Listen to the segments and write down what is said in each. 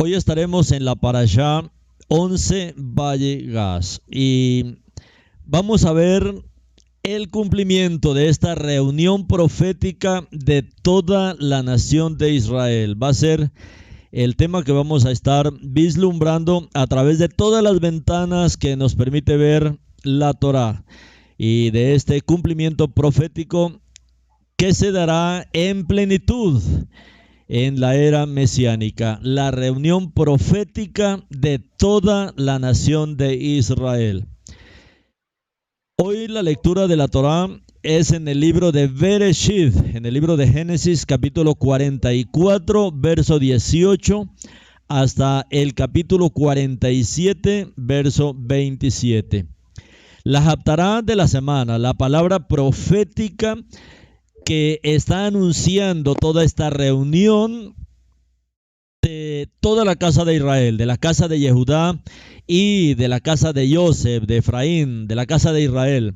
Hoy estaremos en la parashá 11 Vayegash y vamos a ver el cumplimiento de esta reunión profética de toda la nación de Israel. Va a ser el tema que vamos a estar vislumbrando a través de todas las ventanas que nos permite ver la Torá y de este cumplimiento profético que se dará en plenitud en la era mesiánica, la reunión profética de toda la nación de Israel. Hoy la lectura de la Torá es en el libro de Bereshit, en el libro de Génesis, capítulo 44, verso 18, hasta el capítulo 47, verso 27. La haftará de la semana, la palabra profética que está anunciando toda esta reunión de toda la casa de Israel, de la casa de Yehudá y de la casa de Yosef, de Efraín, de la casa de Israel,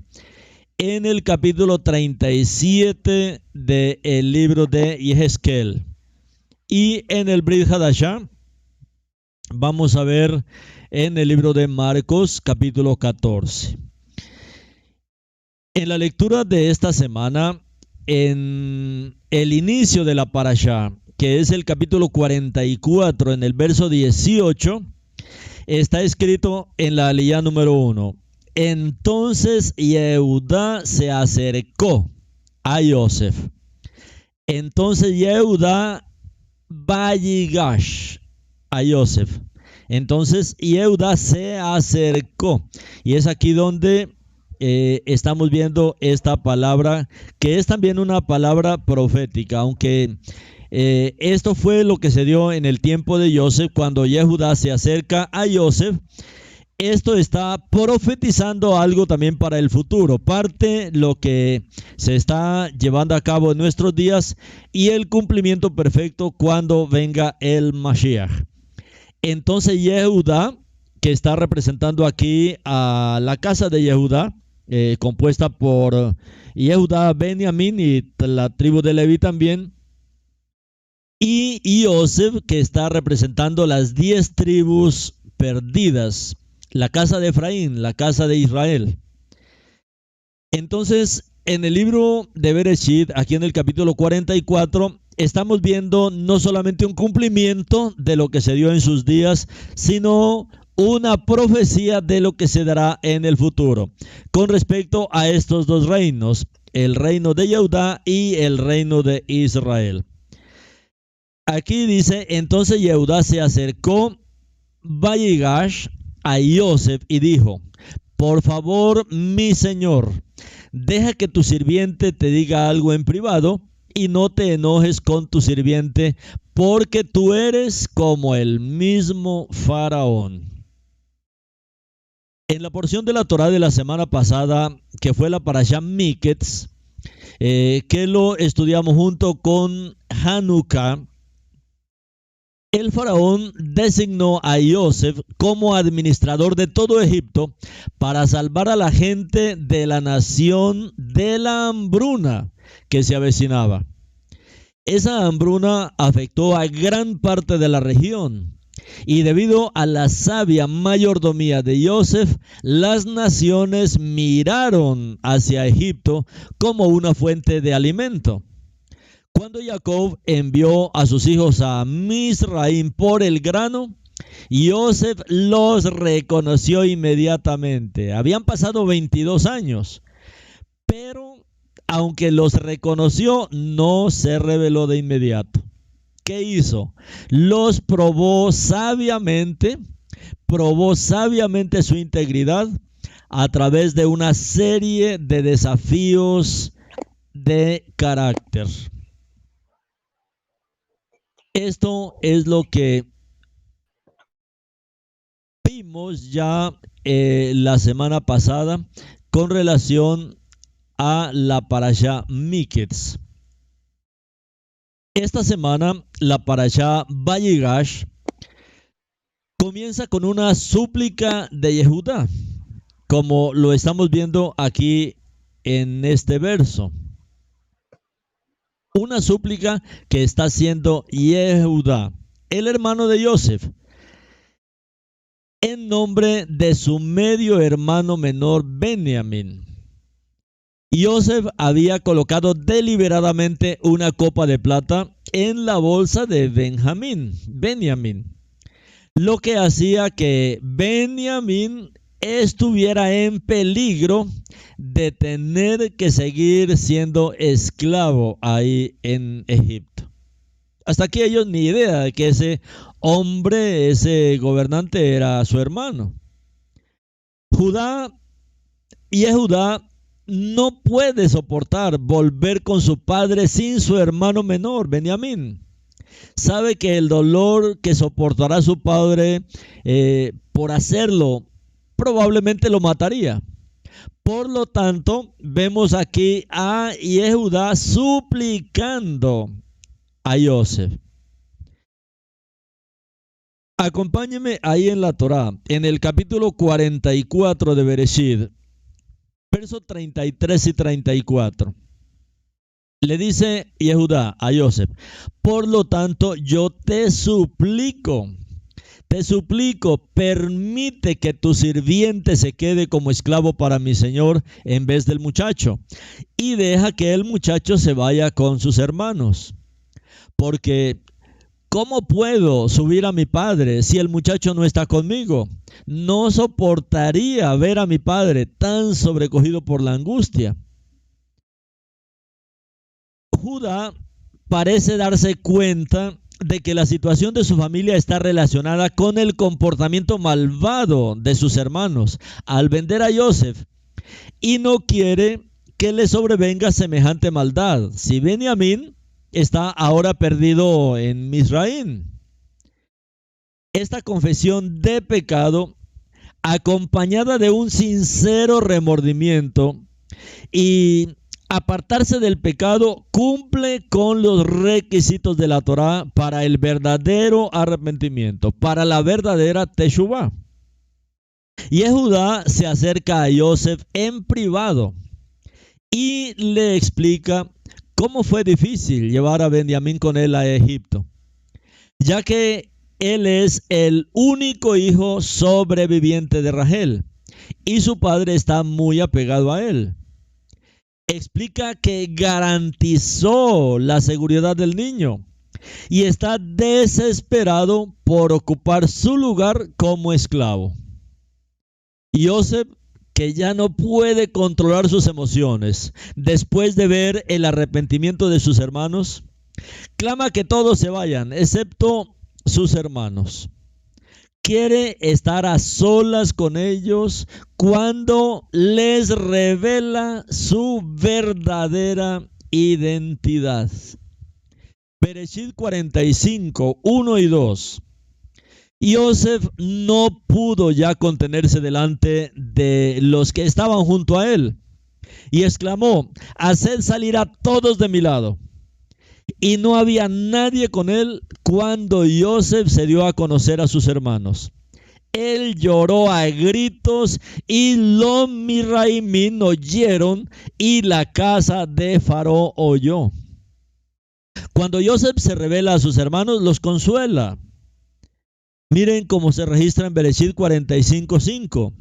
en el capítulo 37 del libro de Yehezkel. Y en el Brit Hadashah vamos a ver en el libro de Marcos, capítulo 14. En la lectura de esta semana, en el inicio de la parashá, que es el capítulo 44, en el verso 18, está escrito en la aliyá número 1. Entonces Yehudá se acercó a Yosef. Entonces Yehudá Vayegash a Yosef. Entonces Yehudá se acercó. Y es aquí donde estamos viendo esta palabra, que es también una palabra profética, aunque esto fue lo que se dio en el tiempo de Yosef, cuando Yehudá se acerca a Yosef. Esto está profetizando algo también para el futuro, parte lo que se está llevando a cabo en nuestros días y el cumplimiento perfecto cuando venga el Mashiach. Entonces Yehudá, que está representando aquí a la casa de Yehudá, compuesta por Yehudá, Benjamín y la tribu de Leví también, y Yosef, que está representando las 10 tribus perdidas, la casa de Efraín, la casa de Israel. Entonces, en el libro de Bereshit, aquí en el capítulo 44, estamos viendo no solamente un cumplimiento de lo que se dio en sus días, sino una profecía de lo que se dará en el futuro con respecto a estos dos reinos, el reino de Yehudá y el reino de Israel. Aquí dice, entonces Yehudá se acercó Vayegash a Yosef y dijo, por favor, mi señor, deja que tu sirviente te diga algo en privado y no te enojes con tu sirviente, porque tú eres como el mismo faraón. En la porción de la Torá de la semana pasada, que fue la parashá Miketz, que lo estudiamos junto con Hanukkah, el faraón designó a Yosef como administrador de todo Egipto para salvar a la gente de la nación de la hambruna que se avecinaba. Esa hambruna afectó a gran parte de la región. Y debido a la sabia mayordomía de Yosef, las naciones miraron hacia Egipto como una fuente de alimento. Cuando Jacob envió a sus hijos a Misraim por el grano, Yosef los reconoció inmediatamente. Habían pasado 22 años, pero aunque los reconoció, no se reveló de inmediato. ¿Qué hizo? Los probó sabiamente su integridad a través de una serie de desafíos de carácter. Esto es lo que vimos ya la semana pasada con relación a la parashá Miketz. Esta semana la parashá Vayegash comienza con una súplica de Yehudá, como lo estamos viendo aquí en este verso. Una súplica que está haciendo Yehudá, el hermano de Yosef, en nombre de su medio hermano menor Benjamín. Joseph había colocado deliberadamente una copa de plata en la bolsa de Benjamín, lo que hacía que Benjamín estuviera en peligro de tener que seguir siendo esclavo ahí en Egipto. Hasta aquí ellos ni idea de que ese hombre, ese gobernante era su hermano. Judá no puede soportar volver con su padre sin su hermano menor, Benjamín. Sabe que el dolor que soportará su padre por hacerlo probablemente lo mataría. Por lo tanto, vemos aquí a Yehudá suplicando a Joseph. Acompáñeme ahí en la Torá, en el capítulo 44 de Bereshit, versos 33 y 34. Le dice Yehudá a Joseph: por lo tanto, yo te suplico, permite que tu sirviente se quede como esclavo para mi señor en vez del muchacho, y deja que el muchacho se vaya con sus hermanos. Porque ¿cómo puedo subir a mi padre si el muchacho no está conmigo? No soportaría ver a mi padre tan sobrecogido por la angustia. Judá parece darse cuenta de que la situación de su familia está relacionada con el comportamiento malvado de sus hermanos al vender a Joseph, y no quiere que le sobrevenga semejante maldad si Benjamín está ahora perdido en Misraim. Esta confesión de pecado, acompañada de un sincero remordimiento y apartarse del pecado, cumple con los requisitos de la Torá para el verdadero arrepentimiento, para la verdadera teshuvá. Yehudá se acerca a Joseph en privado y le explica cómo fue difícil llevar a Benjamín con él a Egipto, ya que él es el único hijo sobreviviente de Rachel y su padre está muy apegado a él. Explica que garantizó la seguridad del niño y está desesperado por ocupar su lugar como esclavo. Joseph, que ya no puede controlar sus emociones después de ver el arrepentimiento de sus hermanos, clama que todos se vayan, excepto sus hermanos. Quiere estar a solas con ellos cuando les revela su verdadera identidad. Bereshit 45, 1 y 2. Joseph no pudo ya contenerse delante de los que estaban junto a él y exclamó: haced salir a todos de mi lado. Y no había nadie con él cuando Joseph se dio a conocer a sus hermanos. Él lloró a gritos y los Misraimín oyeron y la casa de Faraón oyó. Cuando Joseph se revela a sus hermanos, los consuela. Miren cómo se registra en Bereshit 45:5.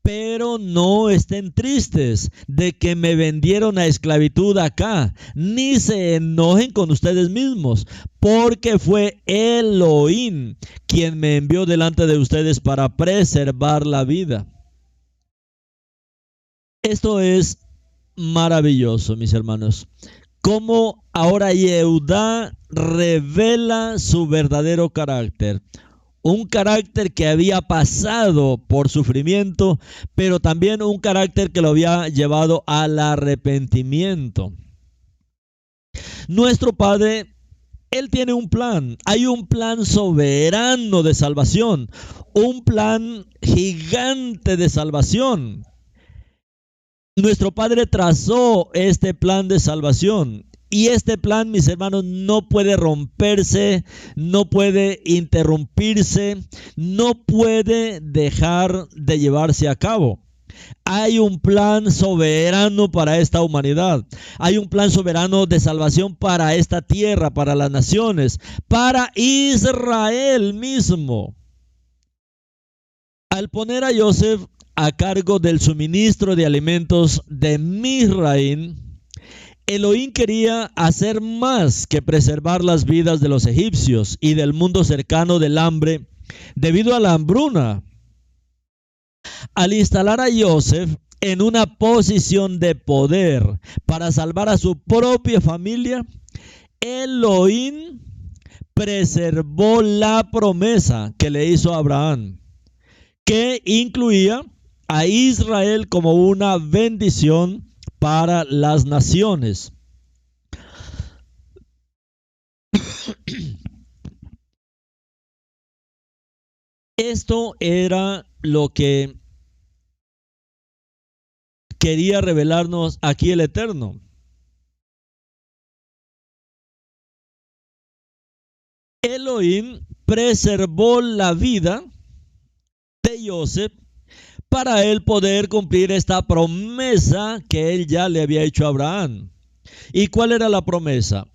Pero no estén tristes de que me vendieron a esclavitud acá, ni se enojen con ustedes mismos, porque fue Elohim quien me envió delante de ustedes para preservar la vida. Esto es maravilloso, mis hermanos. Cómo ahora Yehudá revela su verdadero carácter. Un carácter que había pasado por sufrimiento, pero también un carácter que lo había llevado al arrepentimiento. Nuestro Padre, Él tiene un plan. Hay un plan soberano de salvación, un plan gigante de salvación. Nuestro Padre trazó este plan de salvación. Y este plan, mis hermanos, no puede romperse, no puede interrumpirse, no puede dejar de llevarse a cabo. Hay un plan soberano para esta humanidad. Hay un plan soberano de salvación para esta tierra, para las naciones, para Israel mismo. Al poner a Joseph a cargo del suministro de alimentos de Misraim, Elohim quería hacer más que preservar las vidas de los egipcios y del mundo cercano del hambre debido a la hambruna. Al instalar a Joseph en una posición de poder para salvar a su propia familia, Elohim preservó la promesa que le hizo a Abraham, que incluía a Israel como una bendición para las naciones. Esto era lo que quería revelarnos aquí el Eterno. Elohim preservó la vida de Joseph para él poder cumplir esta promesa que él ya le había hecho a Abraham. ¿Y cuál era la promesa?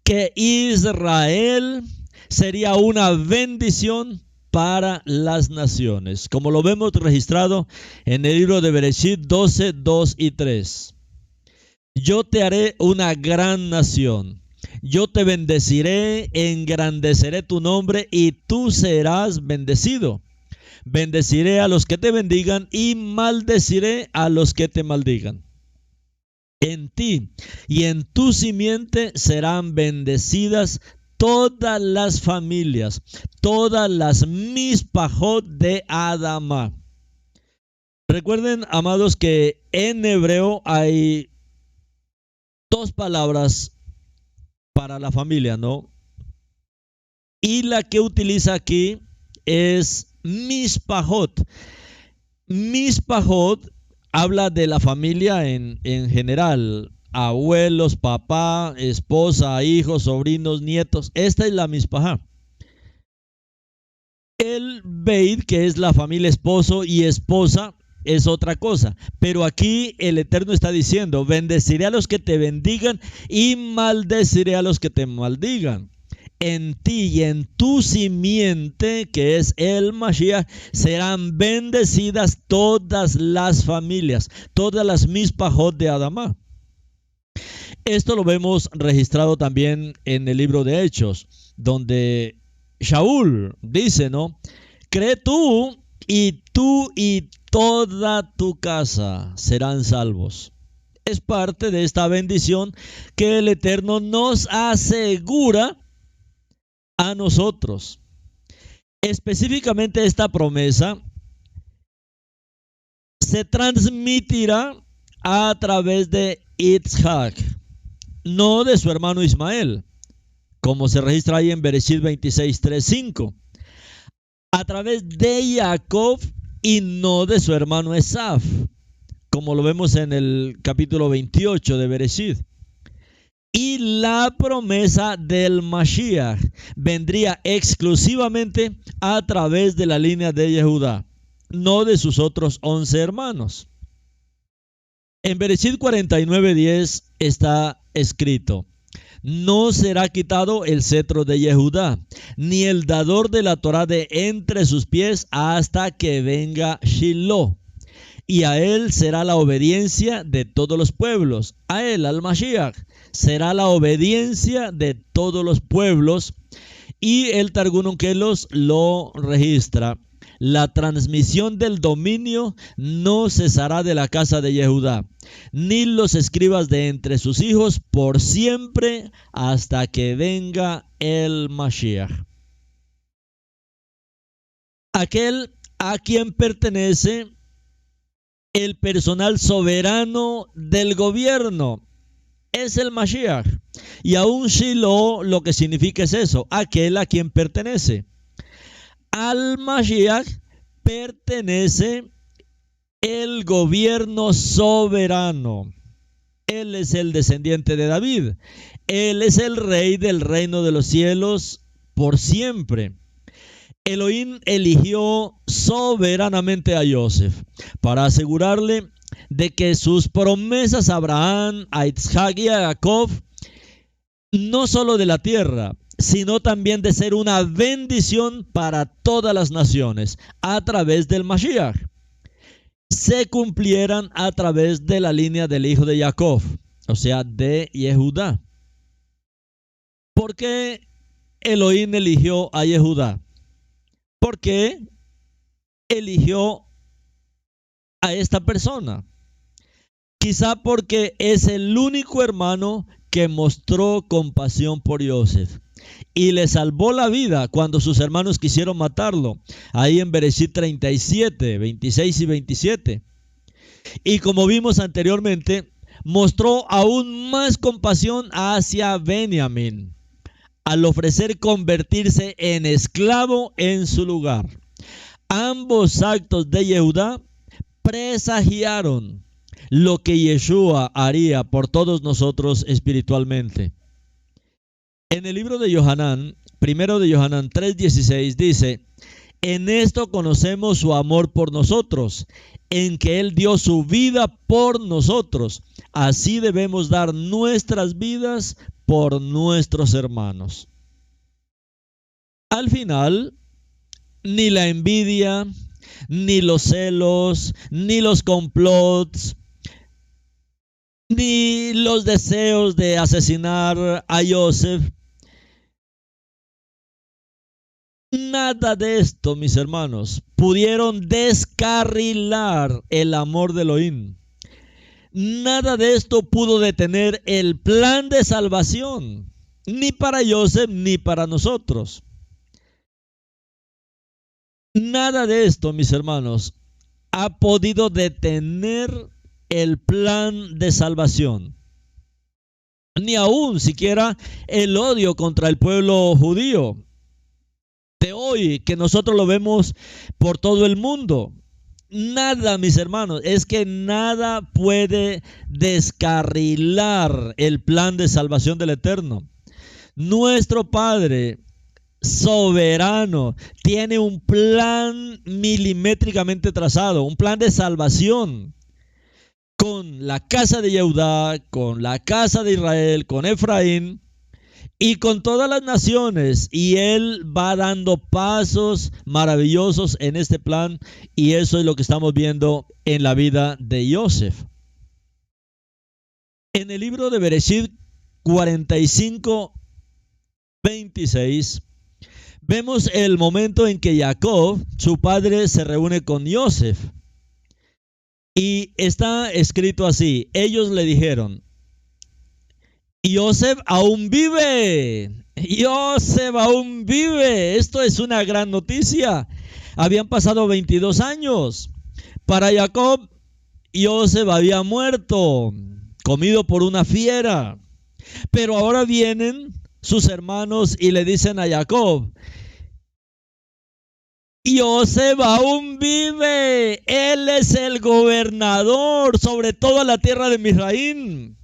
Que Israel sería una bendición para las naciones, como lo vemos registrado en el libro de Bereshit 12, 2 y 3. Yo te haré una gran nación. Yo te bendeciré, engrandeceré tu nombre y tú serás bendecido. Bendeciré a los que te bendigan y maldeciré a los que te maldigan. En ti y en tu simiente serán bendecidas todas las familias, todas las mispajot de Adama. Recuerden, amados, que en hebreo hay dos palabras para la familia, ¿no? Y la que utiliza aquí es mispajot. Mispajot habla de la familia en general. Abuelos, papá, esposa, hijos, sobrinos, nietos. Esta es la mispajá. El beit, que es la familia esposo y esposa, es otra cosa. Pero aquí el Eterno está diciendo: bendeciré a los que te bendigan y maldeciré a los que te maldigan. En ti y en tu simiente, que es el Mashiach, serán bendecidas todas las familias, todas las mispajot de Adama. Esto lo vemos registrado también en el libro de Hechos, donde Shaul dice, ¿no? Cree tú y toda tu casa serán salvos. Es parte de esta bendición que el Eterno nos asegura a nosotros. Específicamente esta promesa se transmitirá a través de Isaac, no de su hermano Ismael, como se registra ahí en Bereshit 26, 3, 5. A través de Jacob y no de su hermano Esaf, como lo vemos en el capítulo 28 de Bereshit. Y la promesa del Mashiach vendría exclusivamente a través de la línea de Yehudá, no de sus otros 11 hermanos. En Bereshit 49:10 está escrito: no será quitado el cetro de Yehudá, ni el dador de la Torá de entre sus pies hasta que venga Shiloh. Y a él será la obediencia de todos los pueblos. A él, al Mashiach, será la obediencia de todos los pueblos. Y el Targum Onkelos lo registra: la transmisión del dominio no cesará de la casa de Yehudá, ni los escribas de entre sus hijos por siempre hasta que venga el Mashiach. Aquel a quien pertenece el personal soberano del gobierno es el Mashiach. Y aún Shiloh lo que significa es eso: aquel a quien pertenece. Al Mashiach pertenece el gobierno soberano. Él es el descendiente de David. Él es el rey del reino de los cielos por siempre. Elohim eligió soberanamente a Joseph para asegurarle de que sus promesas a Abraham, a Isaac y a Jacob, no solo de la tierra, sino también de ser una bendición para todas las naciones a través del Mashiach, se cumplieran a través de la línea del hijo de Jacob, o sea, de Yehudá. ¿Por qué Elohim eligió a Yehudá? ¿Por qué eligió a esta persona? Quizá porque es el único hermano que mostró compasión por Yosef y le salvó la vida cuando sus hermanos quisieron matarlo, ahí en Bereshit 37, 26 y 27. Y como vimos anteriormente, mostró aún más compasión hacia Benjamín al ofrecer convertirse en esclavo en su lugar. Ambos actos de Yehudá presagiaron lo que Yeshua haría por todos nosotros espiritualmente. En el libro de Yohanan, primero de Yohanan 3:16 dice: en esto conocemos su amor por nosotros, en que Él dio su vida por nosotros. Así debemos dar nuestras vidas por nuestros hermanos. Al final, ni la envidia, ni los celos, ni los complots, ni los deseos de asesinar a Yosef, nada de esto, mis hermanos, pudieron descarrilar el amor de Elohim. Nada de esto pudo detener el plan de salvación, ni para Yosef ni para nosotros. Nada de esto, mis hermanos, ha podido detener el plan de salvación, ni aún siquiera el odio contra el pueblo judío de hoy, que nosotros lo vemos por todo el mundo. Nada, mis hermanos, es que nada puede descarrilar el plan de salvación del Eterno. Nuestro Padre soberano tiene un plan milimétricamente trazado, un plan de salvación con la casa de Yehudá, con la casa de Israel, con Efraín y con todas las naciones, y Él va dando pasos maravillosos en este plan, y eso es lo que estamos viendo en la vida de Yosef. En el libro de Bereshit 45, 26, vemos el momento en que Jacob, su padre, se reúne con Yosef. Y está escrito así: ellos le dijeron: Yosef aún vive. Yosef aún vive. Esto es una gran noticia. Habían pasado 22 años. Para Jacob, Yosef había muerto, comido por una fiera. Pero ahora vienen sus hermanos y le dicen a Jacob: Yosef aún vive. Él es el gobernador sobre toda la tierra de Misraim.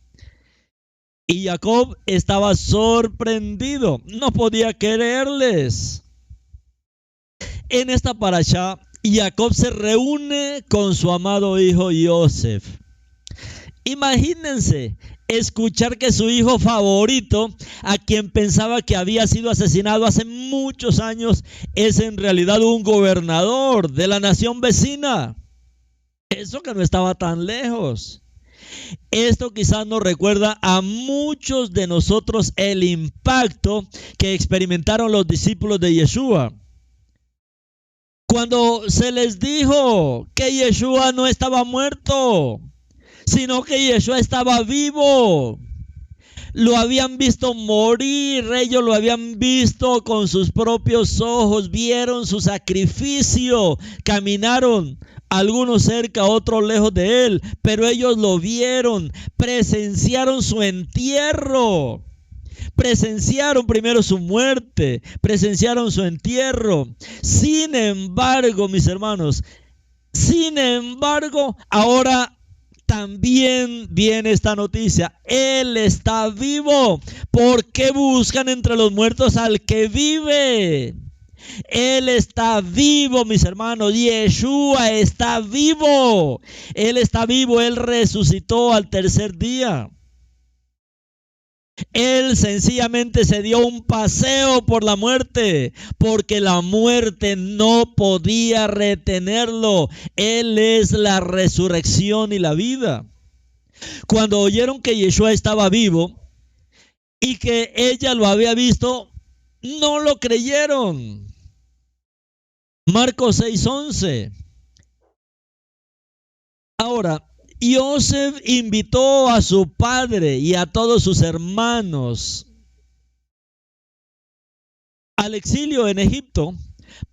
Y Jacob estaba sorprendido, no podía creerles. En esta parashá, Jacob se reúne con su amado hijo Yosef. Imagínense escuchar que su hijo favorito, a quien pensaba que había sido asesinado hace muchos años, es en realidad un gobernador de la nación vecina. Eso que no estaba tan lejos. Esto quizás nos recuerda a muchos de nosotros el impacto que experimentaron los discípulos de Yeshua. Cuando se les dijo que Yeshua no estaba muerto, sino que Yeshua estaba vivo. Lo habían visto morir, ellos lo habían visto con sus propios ojos, vieron su sacrificio, caminaron algunos cerca, otros lejos de él, pero ellos lo vieron, presenciaron su entierro, presenciaron primero su muerte, presenciaron su entierro. Sin embargo, mis hermanos, ahora también viene esta noticia: Él está vivo. ¿Por qué buscan entre los muertos al que vive? Él está vivo, mis hermanos. Yeshua está vivo. Él está vivo. Él resucitó al tercer día. Él sencillamente se dio un paseo por la muerte, porque la muerte no podía retenerlo. Él es la resurrección y la vida. Cuando oyeron que Yeshua estaba vivo y que ella lo había visto, no lo creyeron. Marcos 6:11. Ahora, Joseph invitó a su padre y a todos sus hermanos al exilio en Egipto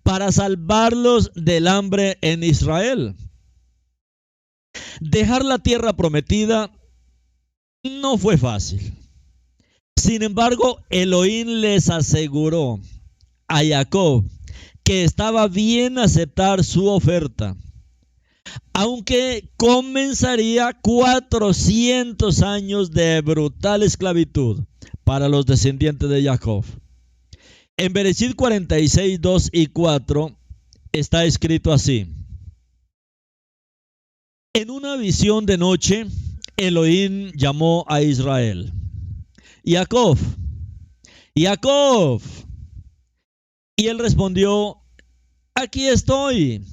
para salvarlos del hambre en Israel. Dejar la tierra prometida no fue fácil. Sin embargo, Elohim les aseguró a Jacob que estaba bien aceptar su oferta, aunque comenzaría 400 años de brutal esclavitud para los descendientes de Jacob. En Bereshit 46, 2 y 4 está escrito así: en una visión de noche, Elohim llamó a Israel: Jacob, Jacob. Y él respondió: aquí estoy.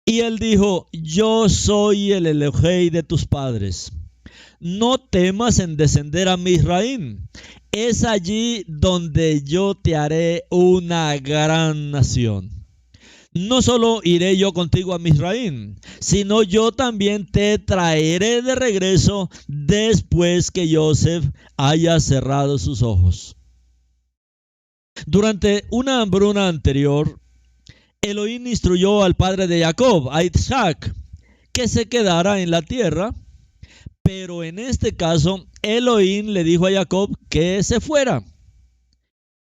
Y él dijo: yo soy el Elohei de tus padres. No temas en descender a Misraim. Es allí donde yo te haré una gran nación. No solo iré yo contigo a Misraim, sino yo también te traeré de regreso después que Joseph haya cerrado sus ojos. Durante una hambruna anterior, Elohim instruyó al padre de Jacob, a Isaac, que se quedara en la tierra, pero en este caso Elohim le dijo a Jacob que se fuera.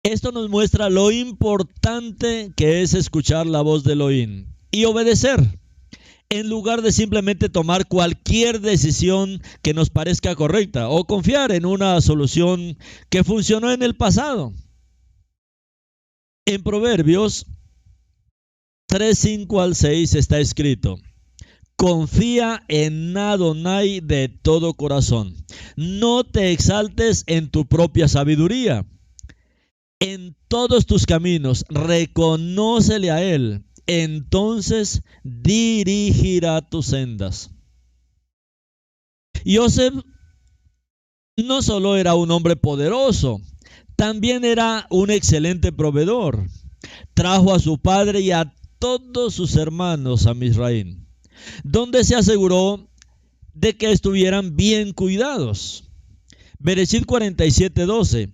Esto nos muestra lo importante que es escuchar la voz de Elohim y obedecer, en lugar de simplemente tomar cualquier decisión que nos parezca correcta o confiar en una solución que funcionó en el pasado. En Proverbios 3, 5 al 6 está escrito: confía en Adonai de todo corazón. No te exaltes en tu propia sabiduría. En todos tus caminos reconócele a Él. Entonces dirigirá tus sendas. Joseph no solo era un hombre poderoso, también era un excelente proveedor. Trajo a su padre y a todos sus hermanos a Misraim, donde se aseguró de que estuvieran bien cuidados. Bereshit 47, 12.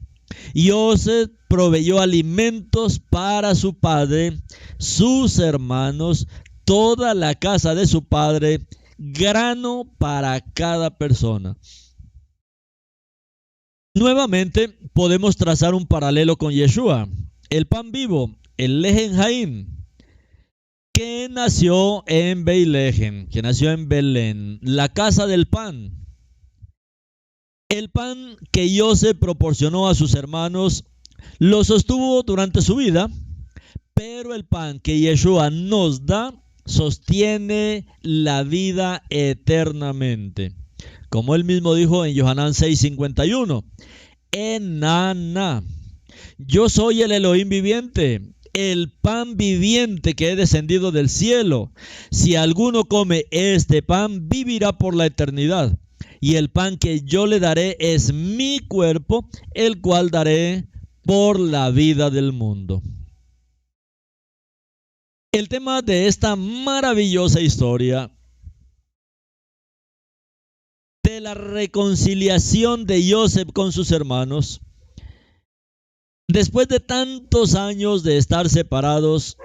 Joseph proveyó alimentos para su padre, sus hermanos, toda la casa de su padre, grano para cada persona. Nuevamente podemos trazar un paralelo con Yeshua, el pan vivo, el Lejen Haim, que nació en Beilejem, que nació en Belén, la casa del pan. El pan que Joseph proporcionó a sus hermanos lo sostuvo durante su vida, pero el pan que Yeshua nos da sostiene la vida eternamente. Como él mismo dijo en Yohanan 6:51, Enana, yo soy el Elohim viviente, el pan viviente que he descendido del cielo. Si alguno come este pan, vivirá por la eternidad. Y el pan que yo le daré es mi cuerpo, el cual daré por la vida del mundo. El tema de esta maravillosa historia de la reconciliación de Joseph con sus hermanos, después de tantos años de estar separados,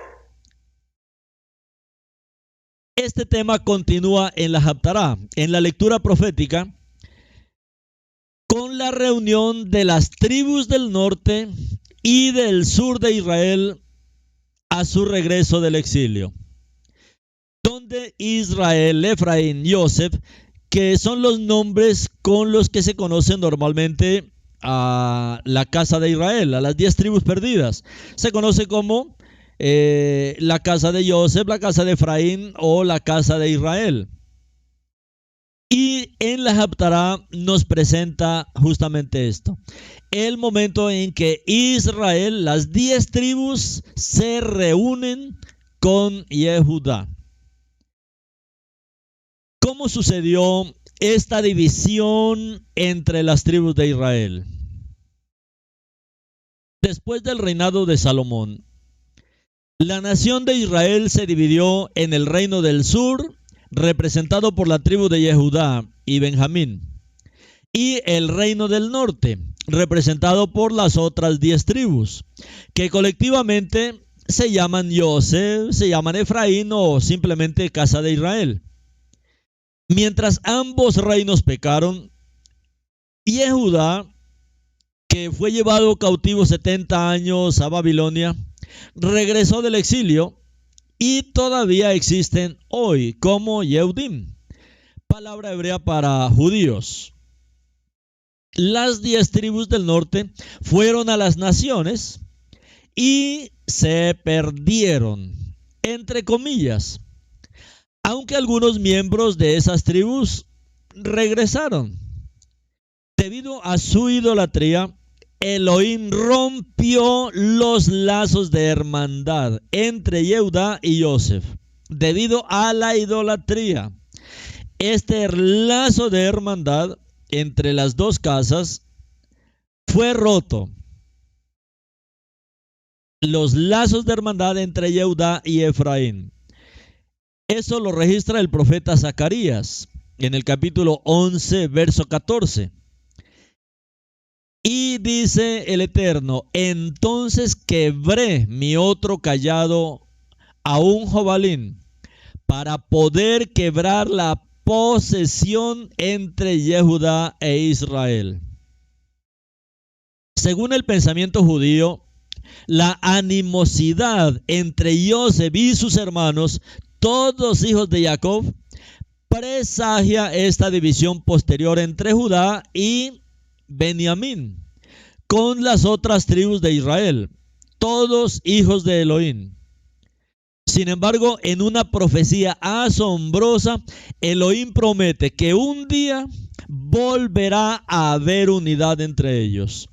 este tema continúa en la Haftará, en la lectura profética, con la reunión de las tribus del norte y del sur de Israel a su regreso del exilio, donde Israel, Efraín y Joseph, que son los nombres con los que se conocen normalmente a la casa de Israel, a las 10 tribus perdidas, se conoce como la casa de Joseph, la casa de Efraín o la casa de Israel. Y en la Haftará nos presenta justamente esto. El momento en que Israel, las 10 tribus, se reúnen con Yehudá. ¿Cómo sucedió esta división entre las tribus de Israel? Después del reinado de Salomón, la nación de Israel se dividió en el reino del sur, representado por la tribu de Yehudá y Benjamín, y el reino del norte, representado por las otras 10 tribus, que colectivamente se llaman Yosef, se llaman Efraín o simplemente Casa de Israel. Mientras ambos reinos pecaron, Yehudá, que fue llevado cautivo 70 años a Babilonia, regresó del exilio y todavía existen hoy como Yehudim, palabra hebrea para judíos. Las 10 tribus del norte fueron a las naciones y se perdieron, entre comillas, aunque algunos miembros de esas tribus regresaron. Debido a su idolatría, Elohim rompió los lazos de hermandad entre Yehudá y Yosef. Debido a la idolatría, este lazo de hermandad entre las dos casas fue roto. Los lazos de hermandad entre Yehudá y Efraín. Eso lo registra el profeta Zacarías en el capítulo 11, verso 14. Y dice el Eterno: entonces quebré mi otro cayado a un jobalín para poder quebrar la posesión entre Yehudá e Israel. Según el pensamiento judío, la animosidad entre Yosef y sus hermanos, todos hijos de Jacob, presagia esta división posterior entre Judá y Benjamín con las otras tribus de Israel, todos hijos de Elohim. Sin embargo, en una profecía asombrosa, Elohim promete que un día volverá a haber unidad entre ellos.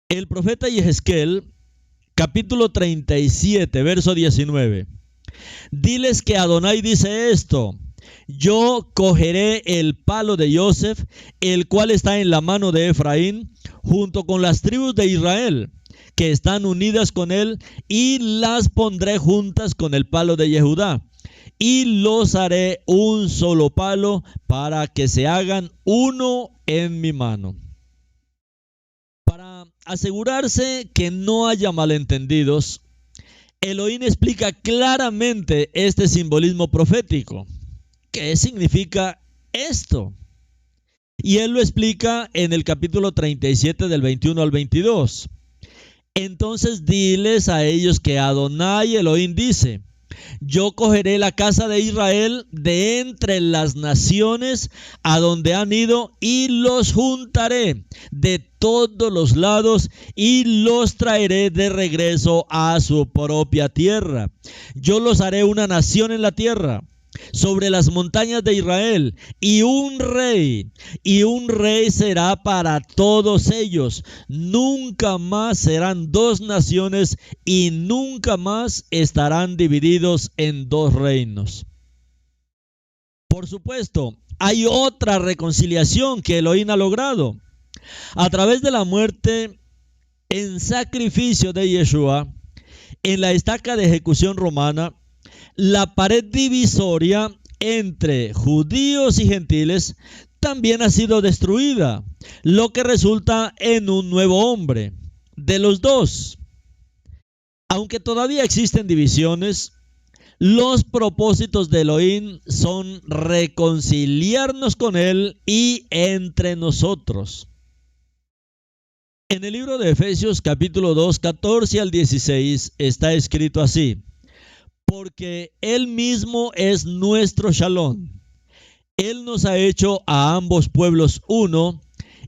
El profeta Yehezkel, capítulo 37, verso 19. Diles que Adonai dice esto: yo cogeré el palo de Yosef, el cual está en la mano de Efraín, junto con las tribus de Israel, que están unidas con él, y las pondré juntas con el palo de Yehudá, y los haré un solo palo para que se hagan uno en mi mano. Para asegurarse que no haya malentendidos, Elohim explica claramente este simbolismo profético. ¿Qué significa esto? Y él lo explica en el capítulo 37 del 21 al 22. Entonces diles a ellos que Adonai Elohim dice: yo cogeré la casa de Israel de entre las naciones a donde han ido y los juntaré de todos los lados y los traeré de regreso a su propia tierra. Yo los haré una nación en la tierra, sobre las montañas de Israel, y un rey será para todos ellos. Nunca más serán dos naciones y nunca más estarán divididos en dos reinos. Por supuesto, hay otra reconciliación que Elohim ha logrado. A través de la muerte en sacrificio de Yeshua, en la estaca de ejecución romana, la pared divisoria entre judíos y gentiles también ha sido destruida, lo que resulta en un nuevo hombre de los dos. Aunque todavía existen divisiones, los propósitos de Elohim son reconciliarnos con él y entre nosotros. En el libro de Efesios capítulo 2, 14 al 16 está escrito así: porque Él mismo es nuestro Shalom. Él nos ha hecho a ambos pueblos uno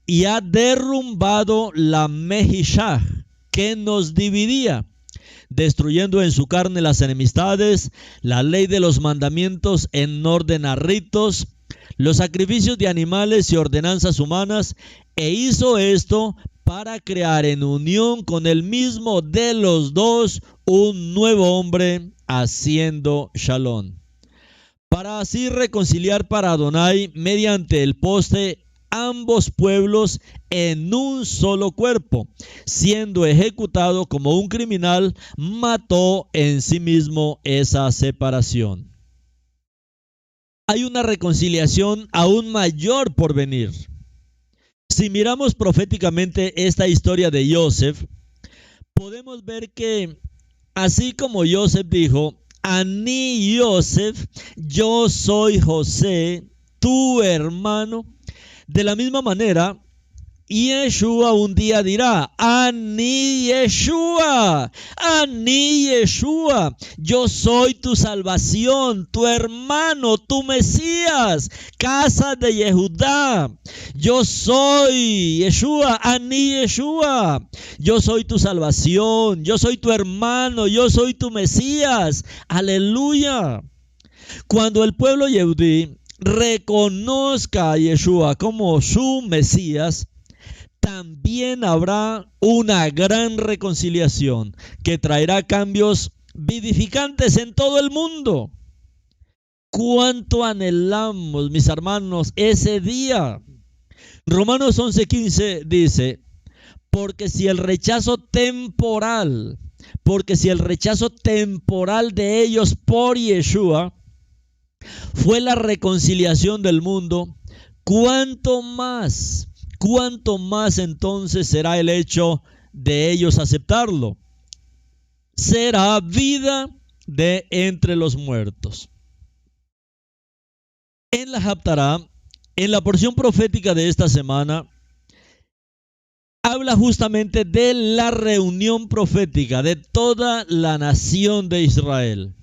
y ha derrumbado la Mejishah que nos dividía, destruyendo en su carne las enemistades, la ley de los mandamientos en orden a ritos, los sacrificios de animales y ordenanzas humanas, e hizo esto para crear en unión con el mismo de los dos un nuevo hombre, haciendo Shalom, para así reconciliar para Adonai mediante el poste ambos pueblos en un solo cuerpo, siendo ejecutado como un criminal, mató en sí mismo esa separación. Hay una reconciliación aún mayor por venir. Si miramos proféticamente esta historia de Yosef, podemos ver que así como Yosef dijo: Ani Yosef, yo soy José, tu hermano, de la misma manera, Yeshua un día dirá: Ani Yeshua, Ani Yeshua, yo soy tu salvación, tu hermano, tu Mesías, casa de Yehudá. Yo soy Yeshua, Ani Yeshua, yo soy tu salvación, yo soy tu hermano, yo soy tu Mesías. Aleluya. Cuando el pueblo yehudí reconozca a Yeshua como su Mesías, también habrá una gran reconciliación que traerá cambios vivificantes en todo el mundo. ¿Cuánto anhelamos, mis hermanos, ese día? Romanos 11:15 dice: porque si el rechazo temporal de ellos por Yeshua fue la reconciliación del mundo, ¿cuánto más entonces será el hecho de ellos aceptarlo? Será vida de entre los muertos. En la Haftará, en la porción profética de esta semana, habla justamente de la reunión profética de toda la nación de Israel.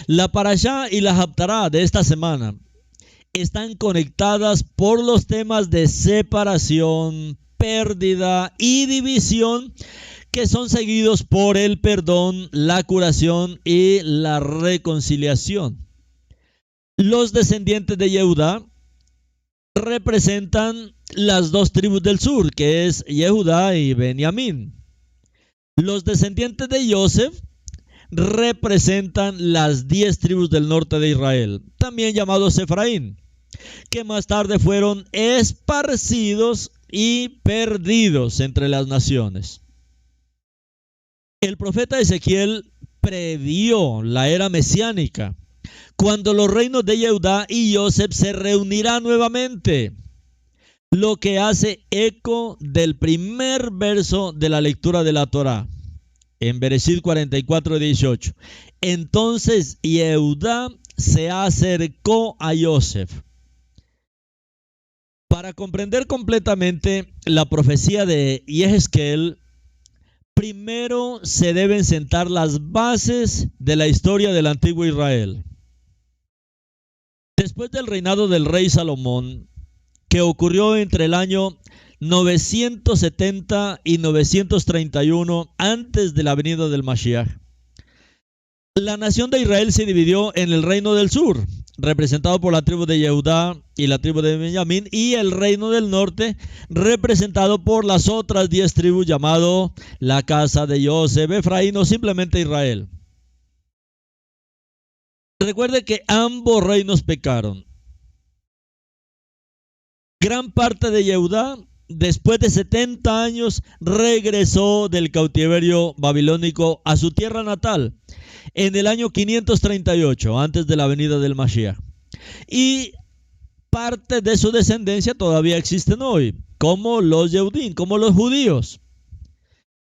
La Parashá y la Haftará de esta semana están conectadas por los temas de separación, pérdida y división, que son seguidos por el perdón, la curación y la reconciliación. Los descendientes de Yehudá representan las dos tribus del sur, que es Yehudá y Benjamín. Los descendientes de Yosef representan las 10 tribus del norte de Israel, también llamados Efraín, que más tarde fueron esparcidos y perdidos entre las naciones. El profeta Ezequiel previó la era mesiánica, cuando los reinos de Yehudá y Yosef se reunirán nuevamente, lo que hace eco del primer verso de la lectura de la Torá, en Bereshit 44:18. Entonces Yehudá se acercó a Yosef. Para comprender completamente la profecía de Yehezkel, primero se deben sentar las bases de la historia del antiguo Israel. Después del reinado del rey Salomón, que ocurrió entre el año 970 y 931 antes de la venida del Mashiach, la nación de Israel se dividió en el reino del sur, representado por la tribu de Yehudá y la tribu de Benjamín, y el reino del norte, representado por las otras 10 tribus, llamado la casa de Yosef, Efraín o simplemente Israel. Recuerde que ambos reinos pecaron. Gran parte de Yehudá, después de 70 años, regresó del cautiverio babilónico a su tierra natal en el año 538, antes de la venida del Mashiach. Y parte de su descendencia todavía existen hoy, como los Yehudim, como los judíos.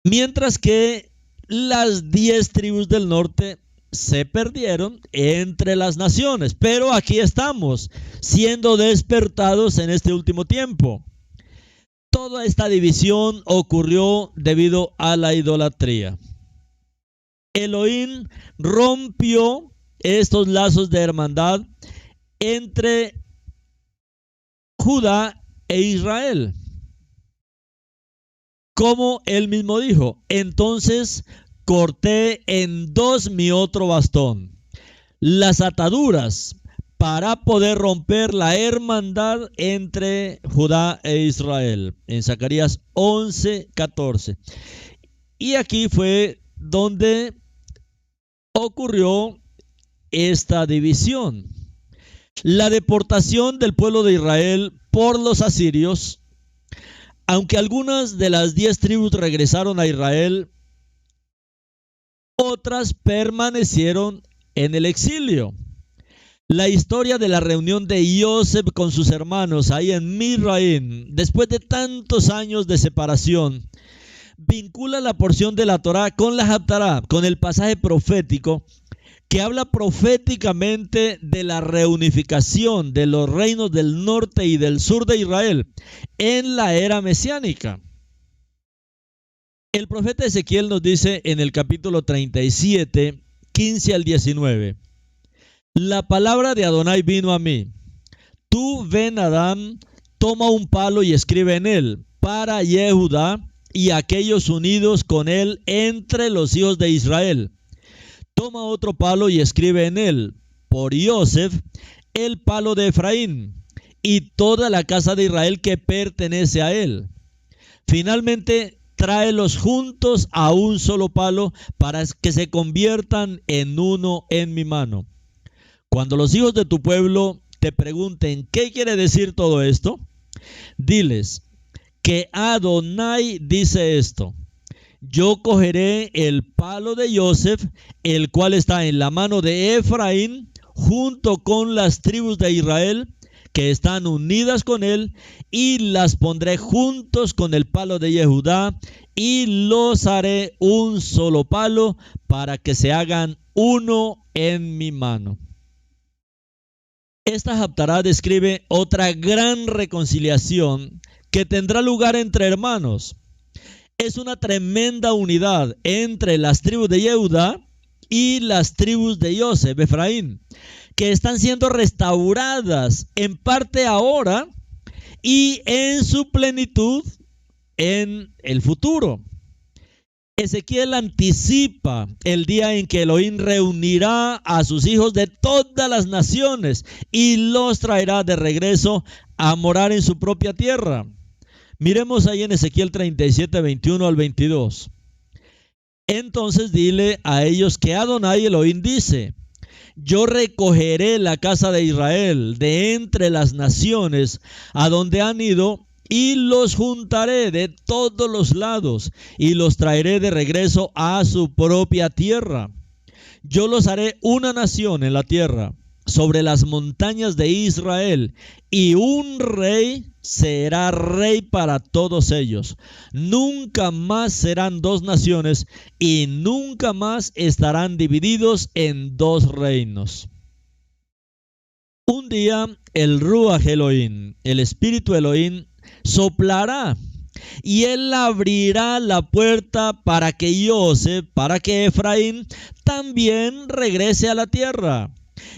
Mientras que las 10 tribus del norte se perdieron entre las naciones, pero aquí estamos, siendo despertados en este último tiempo. Toda esta división ocurrió debido a la idolatría. Elohim rompió estos lazos de hermandad entre Judá e Israel. Como él mismo dijo: entonces corté en dos mi otro bastón, las ataduras, para poder romper la hermandad entre Judá e Israel. En Zacarías 11:14. Y aquí fue donde ocurrió esta división. La deportación del pueblo de Israel por los asirios. Aunque algunas de las 10 tribus regresaron a Israel, otras permanecieron en el exilio. La historia de la reunión de Yosef con sus hermanos ahí en Misraim, después de tantos años de separación, vincula la porción de la Torá con la Haftará, con el pasaje profético que habla proféticamente de la reunificación de los reinos del norte y del sur de Israel en la era mesiánica. El profeta Ezequiel nos dice en el capítulo 37, 15 al 19, la palabra de Adonai vino a mí. Tú, Ben Adam, toma un palo y escribe en él, para Yehudá y aquellos unidos con él entre los hijos de Israel. Toma otro palo y escribe en él, por Yosef, el palo de Efraín, y toda la casa de Israel que pertenece a él. Finalmente, tráelos juntos a un solo palo para que se conviertan en uno en mi mano. Cuando los hijos de tu pueblo te pregunten qué quiere decir todo esto, diles que Adonai dice esto: yo cogeré el palo de Yosef, el cual está en la mano de Efraín, junto con las tribus de Israel que están unidas con él, y las pondré juntos con el palo de Yehudá, y los haré un solo palo para que se hagan uno en mi mano. Esta Haftará describe otra gran reconciliación que tendrá lugar entre hermanos. Es una tremenda unidad entre las tribus de Yehudá y las tribus de Yosef, Efraín, que están siendo restauradas en parte ahora y en su plenitud en el futuro. Ezequiel anticipa el día en que Elohim reunirá a sus hijos de todas las naciones y los traerá de regreso a morar en su propia tierra. Miremos ahí en Ezequiel 37, 21 al 22. Entonces dile a ellos que Adonai Elohim dice: yo recogeré la casa de Israel de entre las naciones a donde han ido, y los juntaré de todos los lados, y los traeré de regreso a su propia tierra. Yo los haré una nación en la tierra, sobre las montañas de Israel, y un rey será rey para todos ellos. Nunca más serán dos naciones, y nunca más estarán divididos en dos reinos. Un día el Ruach Elohim, el Espíritu Elohim, soplará, y él abrirá la puerta para que Yosef, para que Efraín también regrese a la tierra,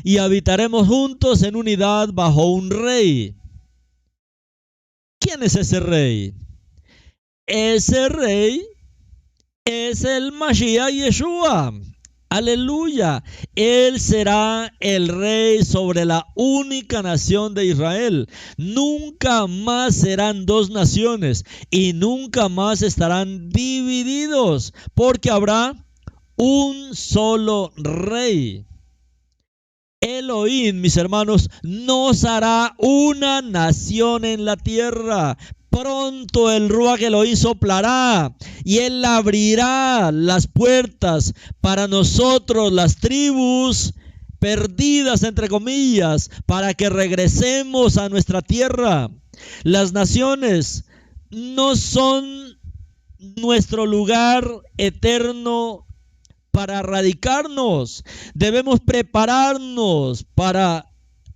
y habitaremos juntos en unidad bajo un rey. ¿Quién es ese rey? Ese rey es el Mashiach Yeshua. Aleluya. Él será el rey sobre la única nación de Israel. Nunca más serán dos naciones y nunca más estarán divididos, porque habrá un solo rey. Elohim, mis hermanos, nos hará una nación en la tierra. Pronto el Ruach Elohim soplará y él abrirá las puertas para nosotros, las tribus perdidas, entre comillas, para que regresemos a nuestra tierra. Las naciones no son nuestro lugar eterno para radicarnos. Debemos prepararnos para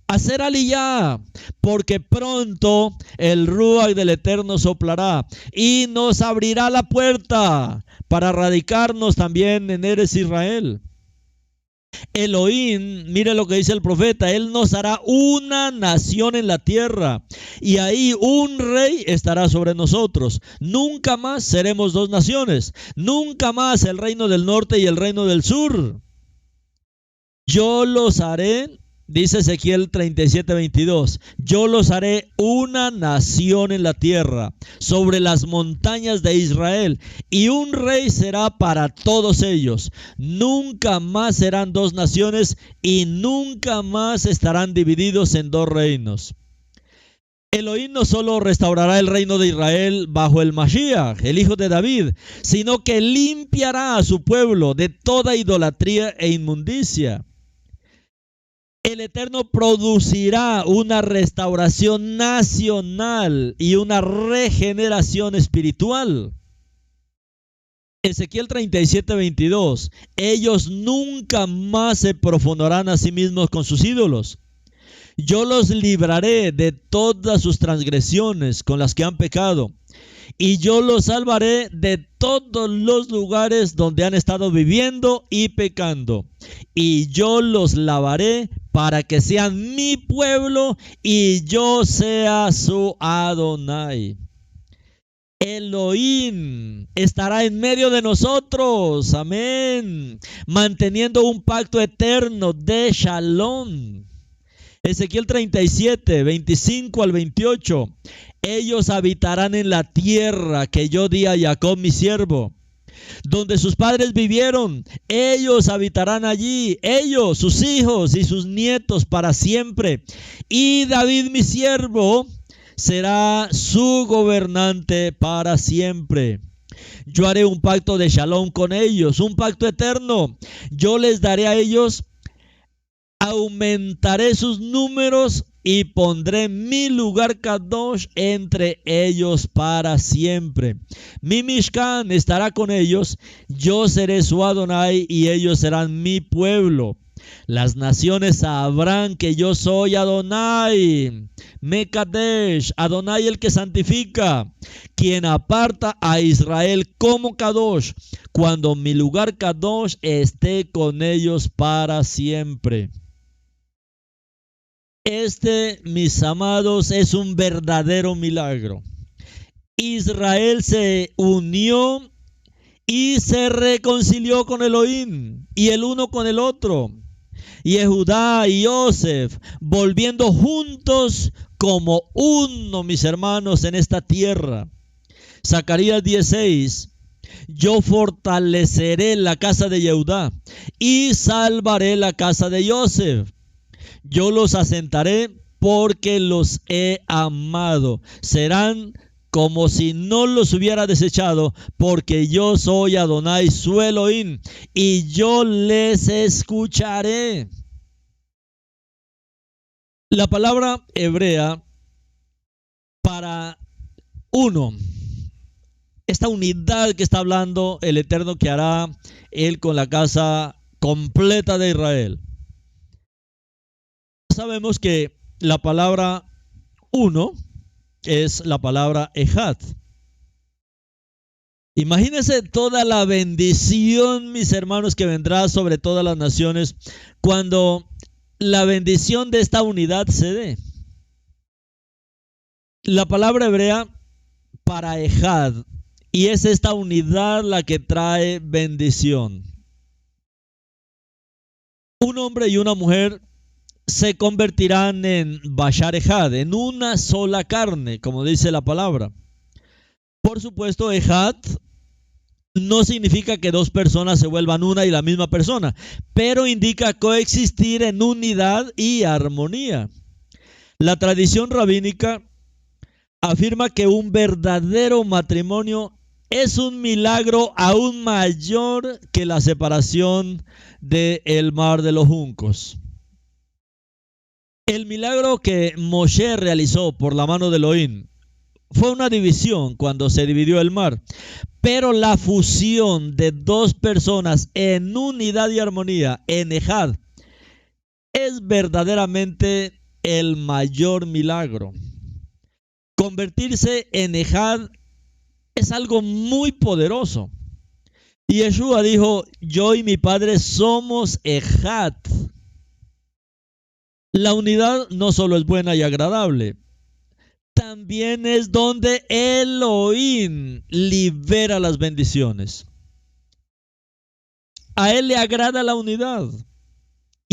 hacer aliyá, porque pronto el Ruach del Eterno soplará y nos abrirá la puerta para radicarnos también en Eretz Israel. Elohim, mire lo que dice el profeta: él nos hará una nación en la tierra, y ahí un rey estará sobre nosotros. Nunca más seremos dos naciones, nunca más el reino del norte y el reino del sur. Yo los haré Dice Ezequiel 37:22, yo los haré una nación en la tierra, sobre las montañas de Israel, y un rey será para todos ellos. Nunca más serán dos naciones y nunca más estarán divididos en dos reinos. Elohim no solo restaurará el reino de Israel bajo el Mashiach, el hijo de David, sino que limpiará a su pueblo de toda idolatría e inmundicia. El Eterno producirá una restauración nacional y una regeneración espiritual. Ezequiel 37:22, ellos nunca más se profanarán a sí mismos con sus ídolos. Yo los libraré de todas sus transgresiones con las que han pecado, y yo los salvaré de todos los lugares donde han estado viviendo y pecando, y yo los lavaré para que sean mi pueblo y yo sea su Adonai. Elohim estará en medio de nosotros, amén, manteniendo un pacto eterno de Shalom. Ezequiel 37:25 al 28. Ellos habitarán en la tierra que yo di a Jacob mi siervo, donde sus padres vivieron. Ellos habitarán allí, ellos, sus hijos y sus nietos para siempre. Y David mi siervo será su gobernante para siempre. Yo haré un pacto de Shalom con ellos, un pacto eterno. Yo les daré a ellos, aumentaré sus números y pondré mi lugar Kadosh entre ellos para siempre. Mi Mishkan estará con ellos, yo seré su Adonai y ellos serán mi pueblo. Las naciones sabrán que yo soy Adonai, Mekadesh, Adonai el que santifica, quien aparta a Israel como Kadosh, cuando mi lugar Kadosh esté con ellos para siempre. Este, mis amados, es un verdadero milagro. Israel se unió y se reconcilió con Elohim, y el uno con el otro. Y Judá y Yosef volviendo juntos como uno, mis hermanos, en esta tierra. Zacarías 16. Yo fortaleceré la casa de Judá y salvaré la casa de Yosef. Yo los asentaré porque los he amado. Serán como si no los hubiera desechado, porque yo soy Adonai su Elohim, y yo les escucharé. La palabra hebrea para uno, esta unidad que está hablando el Eterno que hará Él con la casa completa de Israel. Sabemos que la palabra uno es la palabra Ejad. Imagínense toda la bendición, mis hermanos, que vendrá sobre todas las naciones cuando la bendición de esta unidad se dé. La palabra hebrea para Ejad, y es esta unidad la que trae bendición. Un hombre y una mujer se convertirán en Bashar Ejad, en una sola carne, como dice la palabra. Por supuesto, Ejad no significa que dos personas se vuelvan una y la misma persona, pero indica coexistir en unidad y armonía. La tradición rabínica afirma que un verdadero matrimonio es un milagro aún mayor que la separación del mar de los juncos. El milagro que Moshe realizó por la mano de Elohim fue una división cuando se dividió el mar, pero la fusión de dos personas en unidad y armonía, en Ejad, es verdaderamente el mayor milagro. Convertirse en Ejad es algo muy poderoso. Y Yeshua dijo, yo y mi Padre somos Ejad. La unidad no solo es buena y agradable, también es donde Elohim libera las bendiciones. A Él le agrada la unidad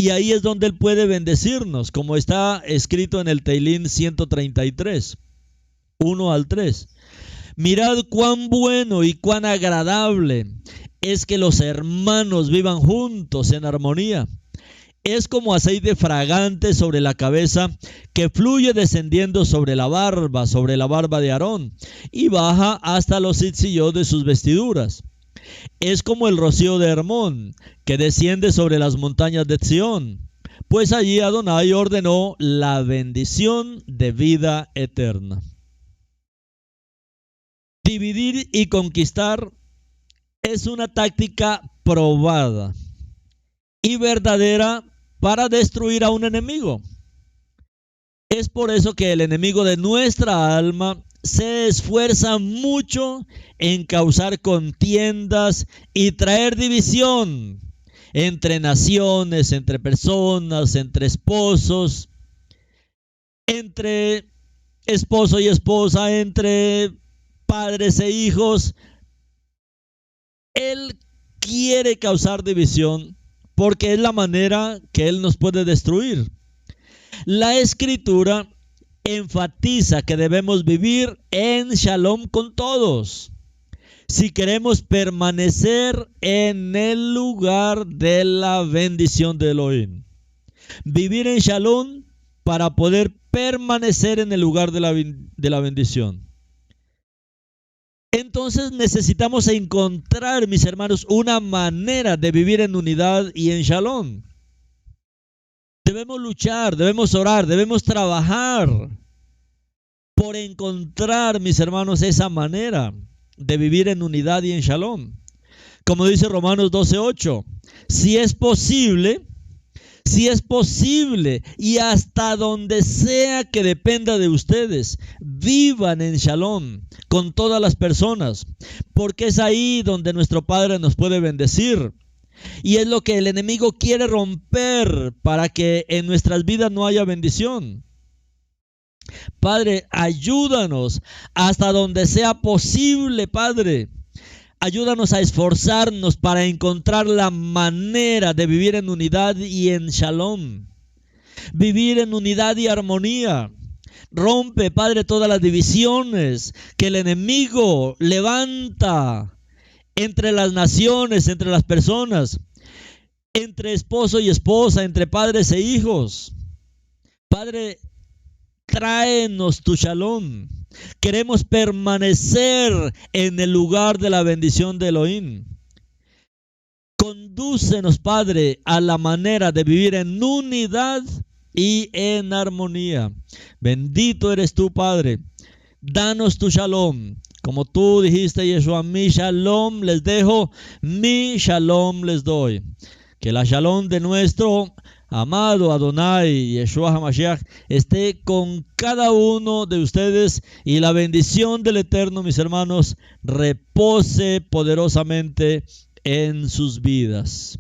Y ahí es donde Él puede bendecirnos, como está escrito en el Teilín 133, 1 al 3. Mirad cuán bueno y cuán agradable es que los hermanos vivan juntos en armonía. Es como aceite fragante sobre la cabeza que fluye descendiendo sobre la barba de Aarón, y baja hasta los itzillot de sus vestiduras. Es como el rocío de Hermón, que desciende sobre las montañas de Sión, pues allí Adonai ordenó la bendición de vida eterna. Dividir y conquistar es una táctica probada y verdadera para destruir a un enemigo. Es por eso que el enemigo de nuestra alma se esfuerza mucho en causar contiendas y traer división entre naciones, entre personas, entre esposos, entre esposo y esposa, entre padres e hijos. Él quiere causar división porque es la manera que Él nos puede destruir. La Escritura enfatiza que debemos vivir en shalom con todos si queremos permanecer en el lugar de la bendición de Elohim. Vivir en shalom para poder permanecer en el lugar de la bendición. Entonces necesitamos encontrar, mis hermanos, una manera de vivir en unidad y en shalom. Debemos luchar, debemos orar, debemos trabajar por encontrar, mis hermanos, esa manera de vivir en unidad y en shalom. Como dice Romanos 12:8, si es posible y hasta donde sea que dependa de ustedes, vivan en shalom con todas las personas, porque es ahí donde nuestro Padre nos puede bendecir. Y es lo que el enemigo quiere romper para que en nuestras vidas no haya bendición. Padre, ayúdanos hasta donde sea posible, Padre. Ayúdanos a esforzarnos para encontrar la manera de vivir en unidad y en shalom. Vivir en unidad y armonía. Rompe, Padre, todas las divisiones que el enemigo levanta entre las naciones, entre las personas, entre esposo y esposa, entre padres e hijos. Padre, tráenos tu shalom. Queremos permanecer en el lugar de la bendición de Elohim. Condúcenos, Padre, a la manera de vivir en unidad y en armonía. Bendito eres tú, Padre. Danos tu shalom. Como tú dijiste, Yeshua, mi shalom les dejo, mi shalom les doy. Que la shalom de nuestro amado Adonai, Yeshua HaMashiach, esté con cada uno de ustedes, y la bendición del Eterno, mis hermanos, repose poderosamente en sus vidas.